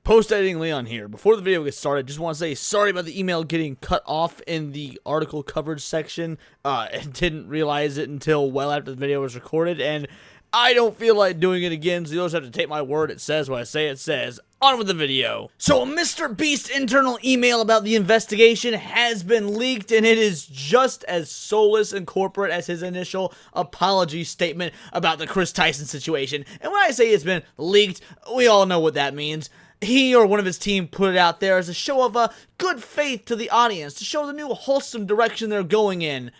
Post-editing Leon here. Before the video gets started, just want to say sorry about the email getting cut off in the article coverage section. I didn't realize it until well after the video was recorded, and I don't feel like doing it again, so you'll just have to take my word. It says what I say it says. On with the video. So a MrBeast internal email about the investigation has been leaked, and it is just as soulless and corporate as his initial apology statement about the Chris Tyson situation. And when I say it's been leaked, we all know what that means. He or one of his team put it out there as a show of good faith to the audience, to show the new wholesome direction they're going in.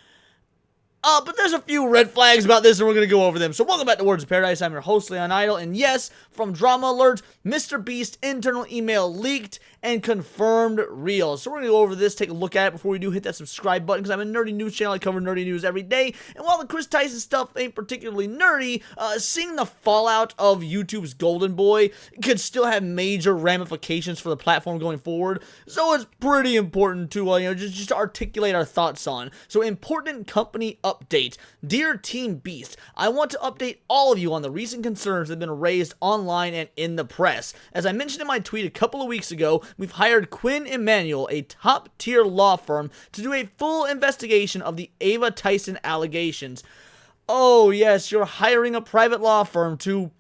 But there's a few red flags about this, and we're going to go over them. So welcome back to Words of Paradise. I'm your host, Leon Idle, and yes, from Drama Alert, MrBeast internal email leaked and confirmed real. So we're going to go over this, take a look at it before we do hit that subscribe button, because I'm a nerdy news channel. I cover nerdy news every day, and while the Chris Tyson stuff ain't particularly nerdy, seeing the fallout of YouTube's Golden Boy could still have major ramifications for the platform going forward, so it's pretty important to, just articulate our thoughts on. So important company update. Dear Team Beast, I want to update all of you on the recent concerns that have been raised online and in the press. As I mentioned in my tweet a couple of weeks ago, we've hired Quinn Emanuel, a top-tier law firm, to do a full investigation of the Ava Tyson allegations. Oh yes, you're hiring a private law firm to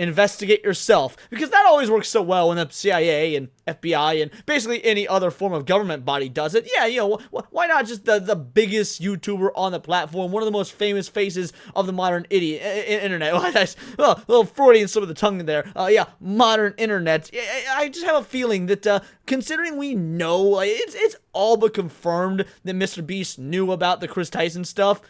investigate yourself, because that always works so well when the CIA and FBI and basically any other form of government body does it. Yeah, why not just the biggest YouTuber on the platform, one of the most famous faces of the modern internet. A little Freudian slip of the tongue there. Modern internet. I just have a feeling that considering we know, it's all but confirmed that MrBeast knew about the Chris Tyson stuff.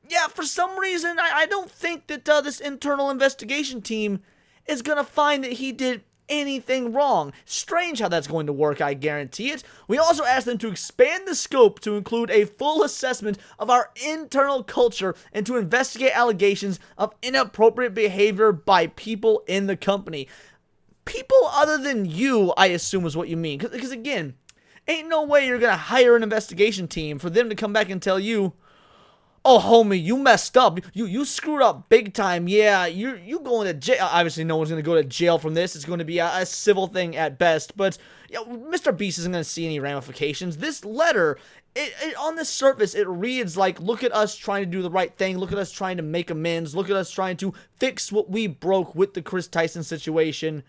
Yeah, for some reason, I don't think that this internal investigation team is going to find that he did anything wrong. Strange how that's going to work, I guarantee it. We also asked them to expand the scope to include a full assessment of our internal culture and to investigate allegations of inappropriate behavior by people in the company. People other than you, I assume, is what you mean. Because again, ain't no way you're going to hire an investigation team for them to come back and tell you, oh, homie, you messed up. You screwed up big time. Yeah, you going to jail. Obviously, no one's going to go to jail from this. It's going to be a civil thing at best. But MrBeast isn't going to see any ramifications. This letter, on the surface, it reads like, look at us trying to do the right thing. Look at us trying to make amends. Look at us trying to fix what we broke with the Chris Tyson situation.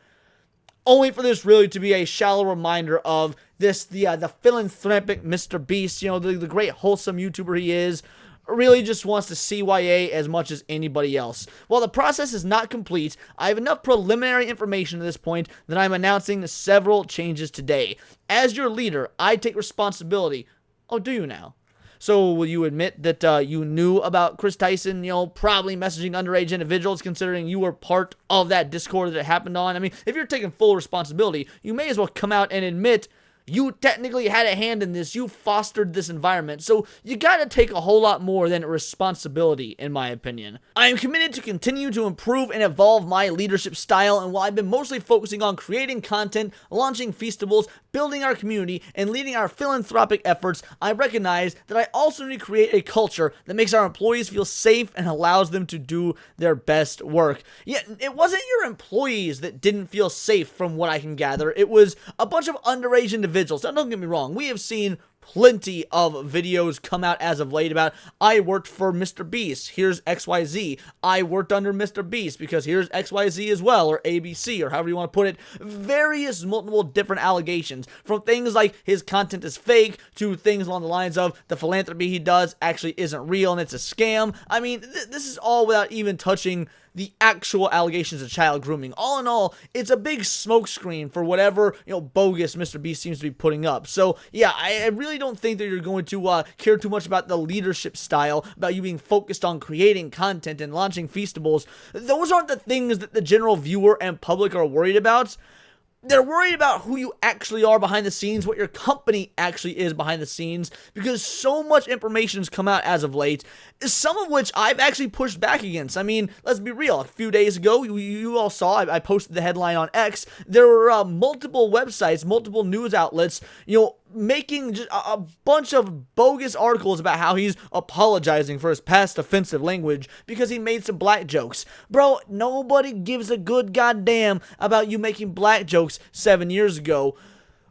Only for this really to be a shallow reminder of this, the philanthropic MrBeast, the great wholesome YouTuber he is, really just wants to CYA as much as anybody else. While the process is not complete, I have enough preliminary information at this point that I'm announcing several changes today. As your leader, I take responsibility. Oh, do you now? So will you admit that you knew about Chris Tyson, probably messaging underage individuals, considering you were part of that Discord that it happened on? I mean, if you're taking full responsibility, you may as well come out and admit you technically had a hand in this. You fostered this environment. So you gotta take a whole lot more than responsibility, in my opinion. I am committed to continue to improve and evolve my leadership style, and while I've been mostly focusing on creating content, launching Feastables, building our community, and leading our philanthropic efforts, I recognize that I also need to create a culture that makes our employees feel safe and allows them to do their best work. Yeah, it wasn't your employees that didn't feel safe from what I can gather. It was a bunch of underage individuals. Now, don't get me wrong, we have seen plenty of videos come out as of late about, I worked for MrBeast, here's XYZ, I worked under MrBeast because here's XYZ as well, or ABC, or however you want to put it. Various multiple different allegations, from things like his content is fake, to things along the lines of the philanthropy he does actually isn't real and it's a scam. I mean, this is all without even touching the actual allegations of child grooming. All in all, it's a big smokescreen for whatever, bogus MrBeast seems to be putting up. So, yeah, I really don't think that you're going to care too much about the leadership style, about you being focused on creating content and launching Feastables. Those aren't the things that the general viewer and public are worried about. They're worried about who you actually are behind the scenes, what your company actually is behind the scenes, because so much information has come out as of late, some of which I've actually pushed back against. I mean, let's be real. A few days ago, you all saw, I posted the headline on X. There were multiple websites, multiple news outlets, making just a bunch of bogus articles about how he's apologizing for his past offensive language because he made some black jokes. Bro, nobody gives a good goddamn about you making black jokes 7 years ago.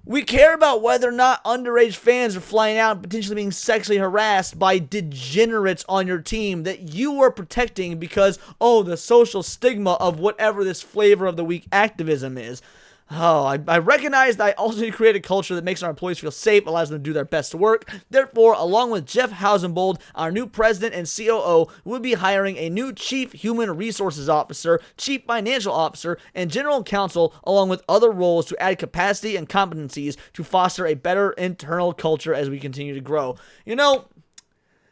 We care about whether or not underage fans are flying out and potentially being sexually harassed by degenerates on your team that you are protecting because, oh, the social stigma of whatever this flavor of the week activism is. Oh, I recognize that I also need to create a culture that makes our employees feel safe, allows them to do their best work. Therefore, along with Jeff Hausenbold, our new president and COO, we'll be hiring a new chief human resources officer, chief financial officer, and general counsel, along with other roles to add capacity and competencies to foster a better internal culture as we continue to grow. You know,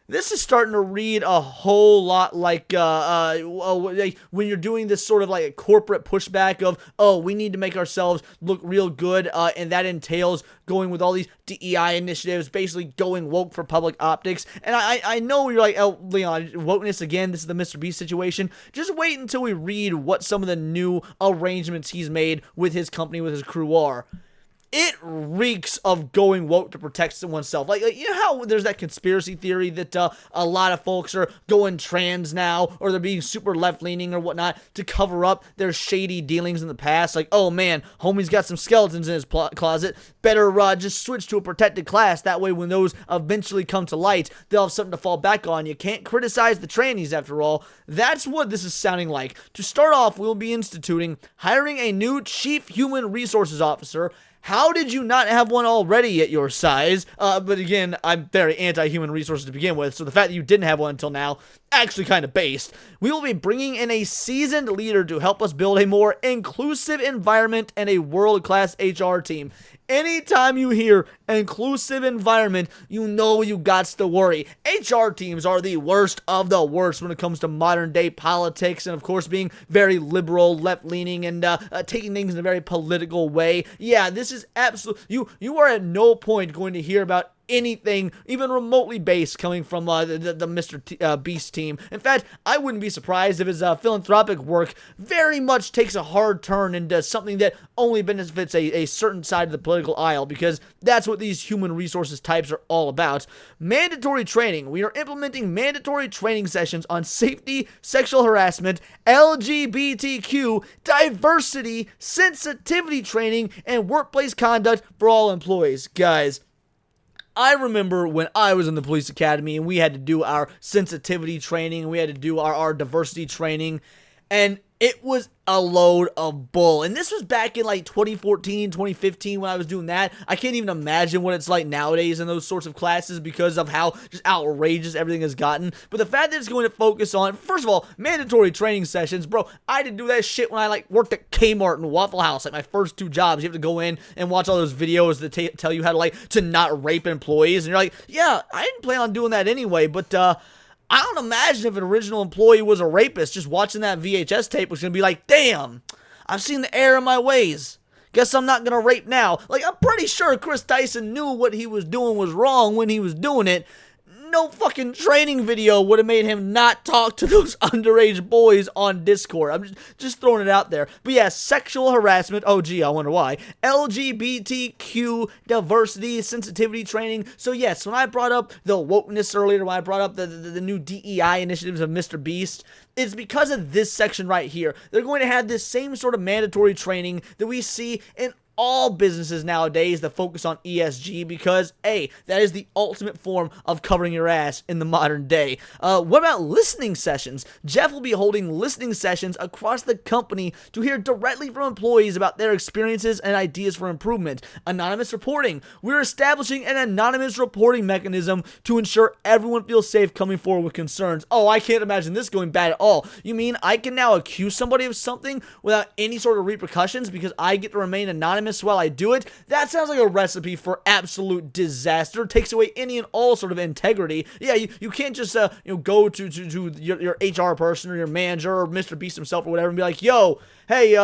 this is starting to read a whole lot like when you're doing this sort of like a corporate pushback of, oh, we need to make ourselves look real good, and that entails going with all these DEI initiatives, basically going woke for public optics. And I know you're like, oh, Leon, wokeness again, this is the MrBeast situation. Just wait until we read what some of the new arrangements he's made with his company, with his crew are. It reeks of going woke to protect oneself. Like you know how there's that conspiracy theory that a lot of folks are going trans now, or they're being super left-leaning or whatnot to cover up their shady dealings in the past. Like, oh man, homie's got some skeletons in his closet. Better just switch to a protected class. That way when those eventually come to light, they'll have something to fall back on. You can't criticize the trannies after all. That's what this is sounding like. To start off, we'll be hiring a new chief human resources officer. How did you not have one already at your size? But again, I'm very anti-human resources to begin with, so the fact that you didn't have one until now, actually kind of based. We will be bringing in a seasoned leader to help us build a more inclusive environment and a world-class HR team. Anytime you hear inclusive environment, you know you got to worry. HR teams are the worst of the worst when it comes to modern day politics and of course being very liberal, left-leaning, and taking things in a very political way. Yeah, this is absolutely, you are at no point going to hear about anything even remotely based coming from the MrBeast team. In fact, I wouldn't be surprised if his philanthropic work very much takes a hard turn into something that only benefits a certain side of the political aisle, because that's what these human resources types are all about. Mandatory training. We are implementing mandatory training sessions on safety, sexual harassment, LGBTQ, diversity, sensitivity training, and workplace conduct for all employees. Guys, I remember when I was in the police academy and we had to do our sensitivity training, we had to do our diversity training, and it was a load of bull. And this was back in like 2014, 2015 when I was doing that. I can't even imagine what it's like nowadays in those sorts of classes because of how just outrageous everything has gotten. But the fact that it's going to focus on, first of all, mandatory training sessions. Bro, I didn't do that shit when I like worked at Kmart and Waffle House, like my first 2 jobs. You have to go in and watch all those videos that tell you how to not rape employees. And you're like, yeah, I didn't plan on doing that anyway, but I don't imagine if an original employee was a rapist, just watching that VHS tape was going to be like, damn, I've seen the error in my ways. Guess I'm not going to rape now. Like, I'm pretty sure Chris Tyson knew what he was doing was wrong when he was doing it. No fucking training video would have made him not talk to those underage boys on Discord. I'm just throwing it out there. But yeah, sexual harassment. Oh, gee, I wonder why. LGBTQ, diversity, sensitivity training. So yes, when I brought up the wokeness earlier, when I brought up the new DEI initiatives of MrBeast, it's because of this section right here. They're going to have this same sort of mandatory training that we see in all businesses nowadays that focus on ESG, because that is the ultimate form of covering your ass in the modern day. What about listening sessions? Jeff will be holding listening sessions across the company to hear directly from employees about their experiences and ideas for improvement. Anonymous reporting. We're establishing an anonymous reporting mechanism to ensure everyone feels safe coming forward with concerns. Oh, I can't imagine this going bad at all. You mean I can now accuse somebody of something without any sort of repercussions because I get to remain anonymous while I do it? That sounds like a recipe for absolute disaster. It takes away any and all sort of integrity. Yeah, you can't just go to your HR person or your manager or MrBeast himself or whatever and be like, yo, hey,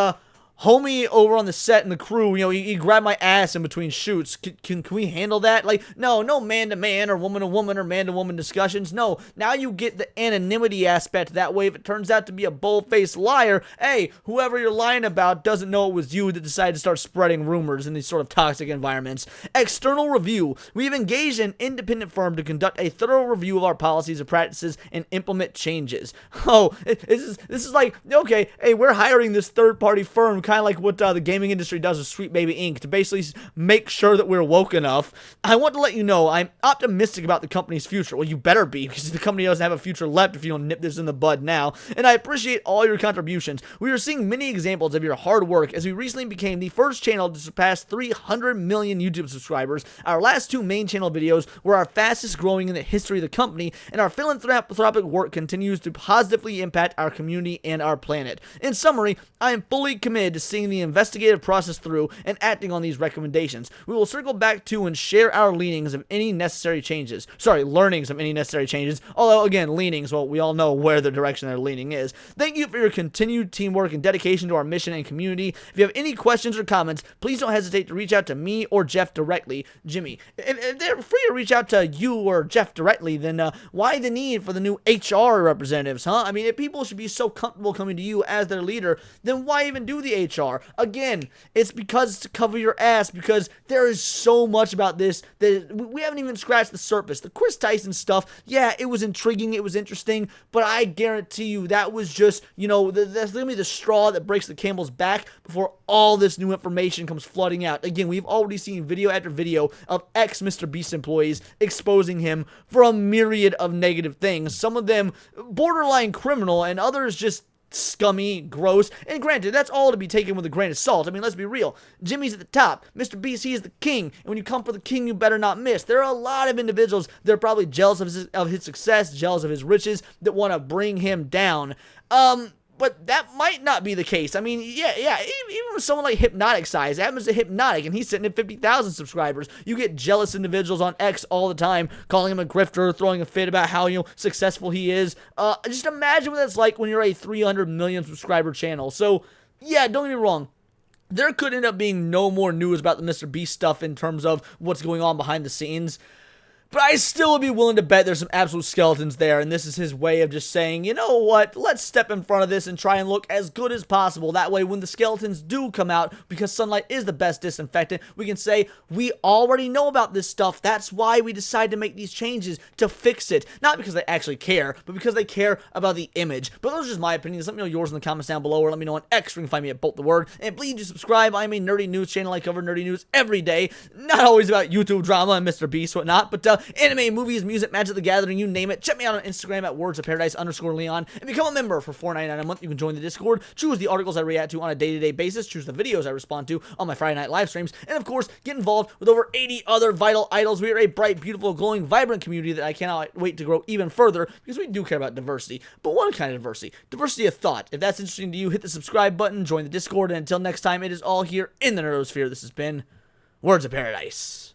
homie over on the set and the crew, you know, he grabbed my ass in between shoots. Can we handle that? Like, no man-to-man or woman-to-woman or man-to-woman discussions. No, now you get the anonymity aspect. That way, if it turns out to be a bold-faced liar, hey, whoever you're lying about doesn't know it was you that decided to start spreading rumors in these sort of toxic environments. External review. We've engaged an independent firm to conduct a thorough review of our policies and practices and implement changes. Oh, this is like, okay, hey, we're hiring this third-party firm, kind of like what the gaming industry does with Sweet Baby Inc. to basically make sure that we're woke enough. I want to let you know I'm optimistic about the company's future. Well, you better be, because the company doesn't have a future left if you don't nip this in the bud now. And I appreciate all your contributions. We are seeing many examples of your hard work as we recently became the first channel to surpass 300 million YouTube subscribers. Our last 2 main channel videos were our fastest growing in the history of the company, and our philanthropic work continues to positively impact our community and our planet. In summary, I am fully committed to seeing the investigative process through and acting on these recommendations. We will circle back to and share our leanings of any necessary changes. Learnings of any necessary changes. Although, again, leanings, well, we all know where the direction they're leaning is. Thank you for your continued teamwork and dedication to our mission and community. If you have any questions or comments, please don't hesitate to reach out to me or Jeff directly. Jimmy, if they're free to reach out to you or Jeff directly, then why the need for the new HR representatives, huh? I mean, if people should be so comfortable coming to you as their leader, then why even do the HR? Again, it's because it's to cover your ass, because there is so much about this that we haven't even scratched the surface. The Chris Tyson stuff, yeah, it was intriguing, it was interesting, but I guarantee you that was just, you know, that's gonna be the straw that breaks the camel's back before all this new information comes flooding out. Again, we've already seen video after video of ex-MrBeast employees exposing him for a myriad of negative things, some of them borderline criminal and others just scummy, gross, and granted, that's all to be taken with a grain of salt. I mean, let's be real. Jimmy's at the top. MrBeast, he is the king, and when you come for the king, you better not miss. There are a lot of individuals that are probably jealous of his success, jealous of his riches, that want to bring him down. But that might not be the case. I mean, yeah, even with someone like Hypnotic size, it happens to Hypnotic, and he's sitting at 50,000 subscribers. You get jealous individuals on X all the time, calling him a grifter, throwing a fit about how, you know, successful he is. Just imagine what that's like when you're a 300 million subscriber channel. So, yeah, don't get me wrong. There could end up being no more news about the MrBeast stuff in terms of what's going on behind the scenes. But I still would be willing to bet there's some absolute skeletons there, and this is his way of just saying, you know what, let's step in front of this and try and look as good as possible. That way, when the skeletons do come out, because sunlight is the best disinfectant, we can say, we already know about this stuff. That's why we decided to make these changes, to fix it. Not because they actually care, but because they care about the image. But those are just my opinions. Let me know yours in the comments down below, or let me know on X, where you can find me at Bolt the Word. And please do subscribe. I'm a nerdy news channel. I cover nerdy news every day. Not always about YouTube drama and MrBeast, whatnot, but anime, movies, music, Magic the Gathering, you name it. Check me out on Instagram at wordsofparadise_Leon and become a member for $4.99 a month. You can join the Discord, choose the articles I react to on a day-to-day basis, choose the videos I respond to on my Friday night live streams, and of course, get involved with over 80 other vital idols. We are a bright, beautiful, glowing, vibrant community that I cannot wait to grow even further, because we do care about diversity. But what kind of diversity? Diversity of thought. If that's interesting to you, hit the subscribe button, join the Discord, and until next time, it is all here in the Nerdosphere. This has been Words of Paradise.